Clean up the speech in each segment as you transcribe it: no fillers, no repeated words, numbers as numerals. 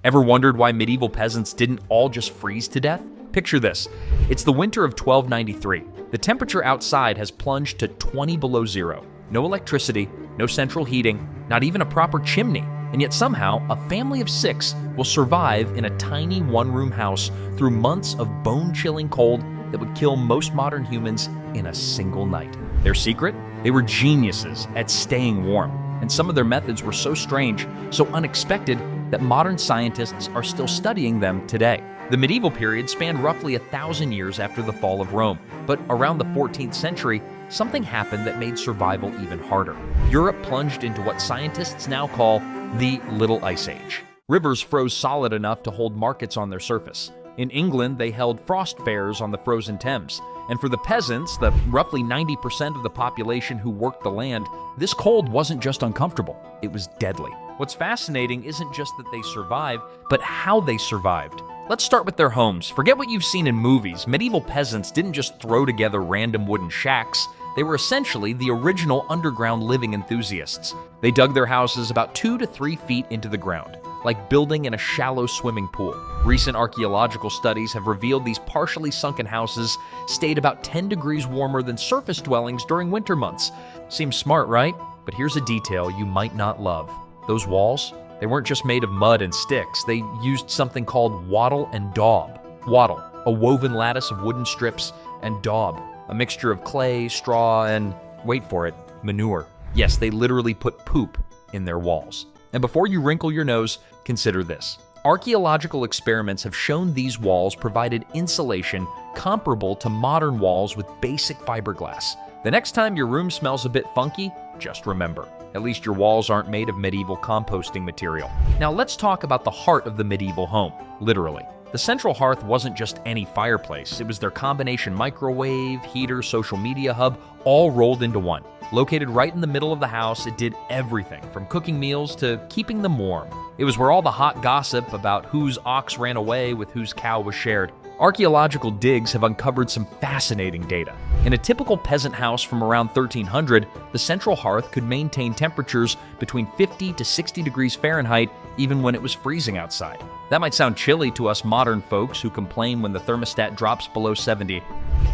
Ever wondered why medieval peasants didn't all just freeze to death? Picture this. It's the winter of 1293. The temperature outside has plunged to 20 below zero. No electricity, no central heating, not even a proper chimney. And yet somehow, a family of 6 will survive in a tiny one-room house through months of bone-chilling cold that would kill most modern humans in a single night. Their secret? They were geniuses at staying warm. And some of their methods were so strange, so unexpected, that modern scientists are still studying them today. The medieval period spanned roughly 1,000 years after the fall of Rome, but around the 14th century, something happened that made survival even harder. Europe plunged into what scientists now call the Little Ice Age. Rivers froze solid enough to hold markets on their surface. In England, they held frost fairs on the frozen Thames. And for the peasants, the roughly 90% of the population who worked the land, this cold wasn't just uncomfortable, it was deadly. What's fascinating isn't just that they survived, but how they survived. Let's start with their homes. Forget what you've seen in movies. Medieval peasants didn't just throw together random wooden shacks. They were essentially the original underground living enthusiasts. They dug their houses about 2 to 3 feet into the ground, like building in a shallow swimming pool. Recent archaeological studies have revealed these partially sunken houses stayed about 10 degrees warmer than surface dwellings during winter months. Seems smart, right? But here's a detail you might not love. Those walls, they weren't just made of mud and sticks. They used something called wattle and daub. Wattle, a woven lattice of wooden strips, and daub, a mixture of clay, straw, and, wait for it, manure. Yes, they literally put poop in their walls. And before you wrinkle your nose, consider this. Archaeological experiments have shown these walls provided insulation comparable to modern walls with basic fiberglass. The next time your room smells a bit funky, just remember, at least your walls aren't made of medieval composting material. Now let's talk about the heart of the medieval home, literally. The central hearth wasn't just any fireplace. It was their combination microwave, heater, social media hub, all rolled into one. Located right in the middle of the house, it did everything from cooking meals to keeping them warm. It was where all the hot gossip about whose ox ran away with whose cow was shared. Archaeological digs have uncovered some fascinating data. In a typical peasant house from around 1300, the central hearth could maintain temperatures between 50 to 60 degrees Fahrenheit even when it was freezing outside. That might sound chilly to us modern folks who complain when the thermostat drops below 70.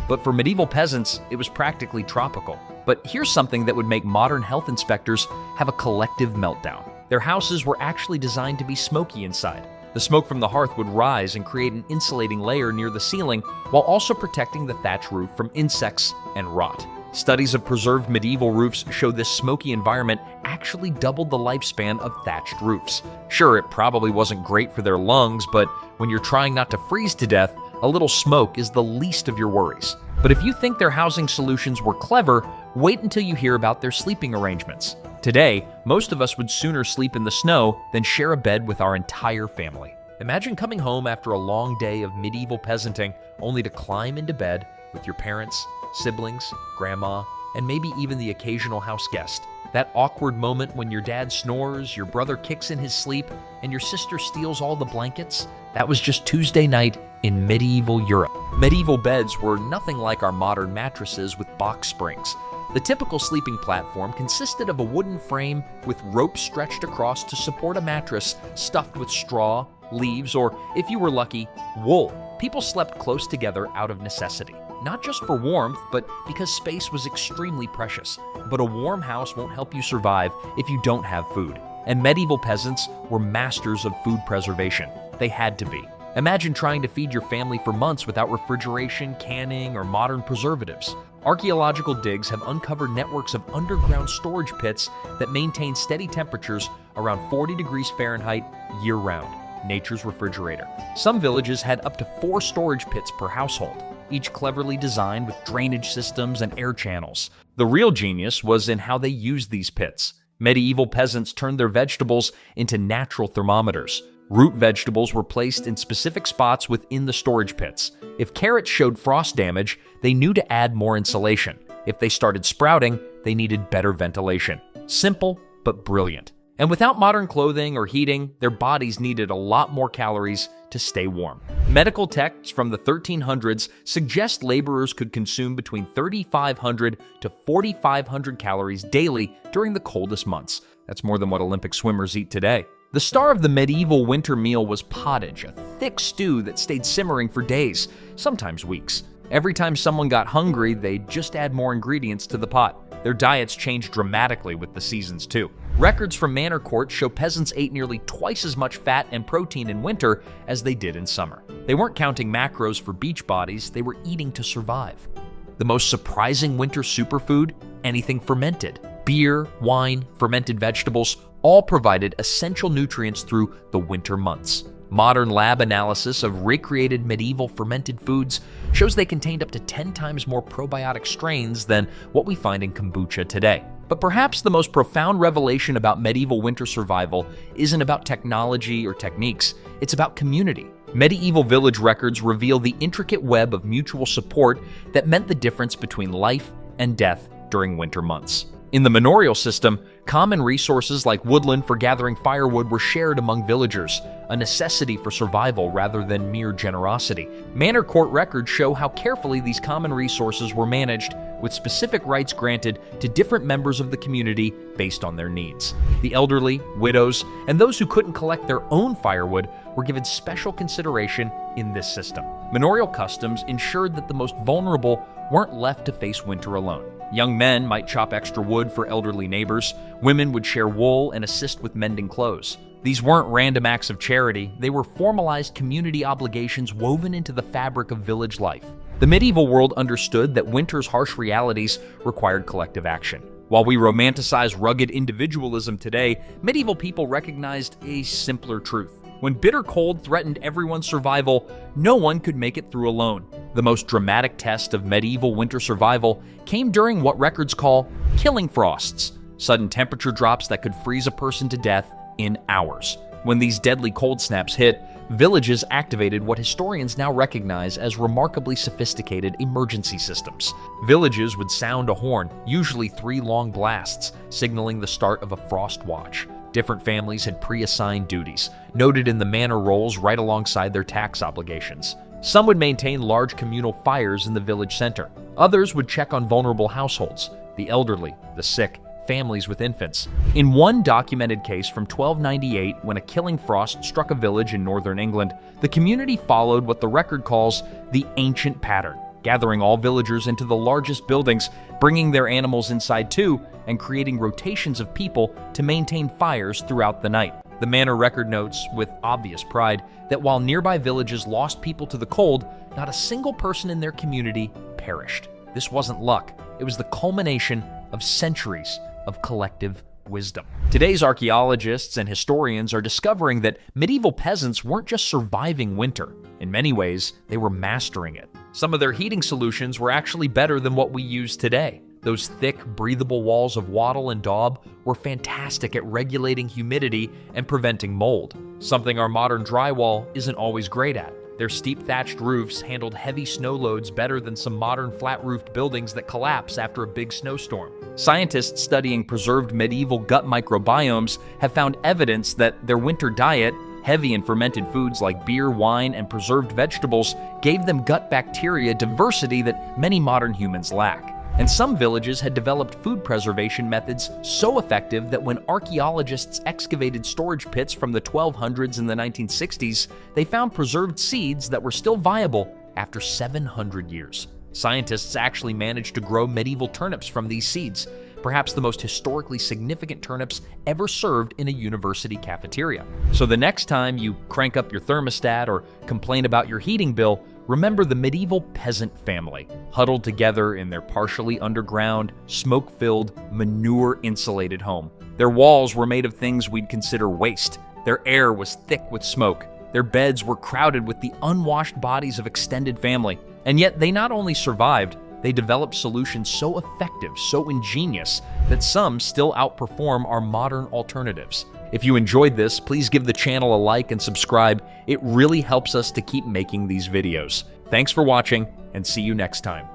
But for medieval peasants, it was practically tropical. But here's something that would make modern health inspectors have a collective meltdown. Their houses were actually designed to be smoky inside. The smoke from the hearth would rise and create an insulating layer near the ceiling while also protecting the thatch roof from insects and rot. Studies of preserved medieval roofs show this smoky environment actually doubled the lifespan of thatched roofs. Sure, it probably wasn't great for their lungs, but when you're trying not to freeze to death, a little smoke is the least of your worries. But if you think their housing solutions were clever, wait until you hear about their sleeping arrangements. Today, most of us would sooner sleep in the snow than share a bed with our entire family. Imagine coming home after a long day of medieval peasanting only to climb into bed with your parents, siblings, grandma, and maybe even the occasional house guest. That awkward moment when your dad snores, your brother kicks in his sleep, and your sister steals all the blankets, that was just Tuesday night in medieval Europe. Medieval beds were nothing like our modern mattresses with box springs. The typical sleeping platform consisted of a wooden frame with ropes stretched across to support a mattress stuffed with straw, leaves, or, if you were lucky, wool. People slept close together out of necessity. Not just for warmth, but because space was extremely precious. But a warm house won't help you survive if you don't have food. And medieval peasants were masters of food preservation. They had to be. Imagine trying to feed your family for months without refrigeration, canning, or modern preservatives. Archaeological digs have uncovered networks of underground storage pits that maintain steady temperatures around 40 degrees Fahrenheit year-round. Nature's refrigerator. Some villages had up to 4 storage pits per household, each cleverly designed with drainage systems and air channels. The real genius was in how they used these pits. Medieval peasants turned their vegetables into natural thermometers. Root vegetables were placed in specific spots within the storage pits. If carrots showed frost damage, they knew to add more insulation. If they started sprouting, they needed better ventilation. Simple, but brilliant. And without modern clothing or heating, their bodies needed a lot more calories to stay warm. Medical texts from the 1300s suggest laborers could consume between 3,500 to 4,500 calories daily during the coldest months. That's more than what Olympic swimmers eat today. The star of the medieval winter meal was pottage, a thick stew that stayed simmering for days, sometimes weeks. Every time someone got hungry, they'd just add more ingredients to the pot. Their diets changed dramatically with the seasons, too. Records from manor courts show peasants ate nearly twice as much fat and protein in winter as they did in summer. They weren't counting macros for beach bodies, they were eating to survive. The most surprising winter superfood? Anything fermented. Beer, wine, fermented vegetables, all provided essential nutrients through the winter months. Modern lab analysis of recreated medieval fermented foods shows they contained up to 10 times more probiotic strains than what we find in kombucha today. But perhaps the most profound revelation about medieval winter survival isn't about technology or techniques, it's about community. Medieval village records reveal the intricate web of mutual support that meant the difference between life and death during winter months. In the manorial system, common resources like woodland for gathering firewood were shared among villagers, a necessity for survival rather than mere generosity. Manor court records show how carefully these common resources were managed, with specific rights granted to different members of the community based on their needs. The elderly, widows, and those who couldn't collect their own firewood were given special consideration in this system. Manorial customs ensured that the most vulnerable weren't left to face winter alone. Young men might chop extra wood for elderly neighbors. Women would share wool and assist with mending clothes. These weren't random acts of charity, they were formalized community obligations woven into the fabric of village life. The medieval world understood that winter's harsh realities required collective action. While we romanticize rugged individualism today, medieval people recognized a simpler truth. When bitter cold threatened everyone's survival, no one could make it through alone. The most dramatic test of medieval winter survival came during what records call killing frosts, sudden temperature drops that could freeze a person to death in hours. When these deadly cold snaps hit, villages activated what historians now recognize as remarkably sophisticated emergency systems. Villages would sound a horn, usually 3 long blasts, signaling the start of a frost watch. Different families had pre-assigned duties, noted in the manor rolls right alongside their tax obligations. Some would maintain large communal fires in the village center. Others would check on vulnerable households, the elderly, the sick, families with infants. In one documented case from 1298, when a killing frost struck a village in northern England, the community followed what the record calls the ancient pattern, gathering all villagers into the largest buildings, bringing their animals inside too, and creating rotations of people to maintain fires throughout the night. The manor record notes, with obvious pride, that while nearby villages lost people to the cold, not a single person in their community perished. This wasn't luck. It was the culmination of centuries of collective wisdom. Today's archaeologists and historians are discovering that medieval peasants weren't just surviving winter. In many ways, they were mastering it. Some of their heating solutions were actually better than what we use today. Those thick, breathable walls of wattle and daub were fantastic at regulating humidity and preventing mold, something our modern drywall isn't always great at. Their steep thatched roofs handled heavy snow loads better than some modern flat-roofed buildings that collapse after a big snowstorm. Scientists studying preserved medieval gut microbiomes have found evidence that their winter diet, heavy in fermented foods like beer, wine, and preserved vegetables, gave them gut bacteria diversity that many modern humans lack. And some villages had developed food preservation methods so effective that when archaeologists excavated storage pits from the 1200s and the 1960s, they found preserved seeds that were still viable after 700 years. Scientists actually managed to grow medieval turnips from these seeds, perhaps the most historically significant turnips ever served in a university cafeteria. So the next time you crank up your thermostat or complain about your heating bill, remember the medieval peasant family, huddled together in their partially underground, smoke-filled, manure-insulated home. Their walls were made of things we'd consider waste. Their air was thick with smoke. Their beds were crowded with the unwashed bodies of extended family. And yet they not only survived, they developed solutions so effective, so ingenious, that some still outperform our modern alternatives. If you enjoyed this, please give the channel a like and subscribe. It really helps us to keep making these videos. Thanks for watching, and see you next time.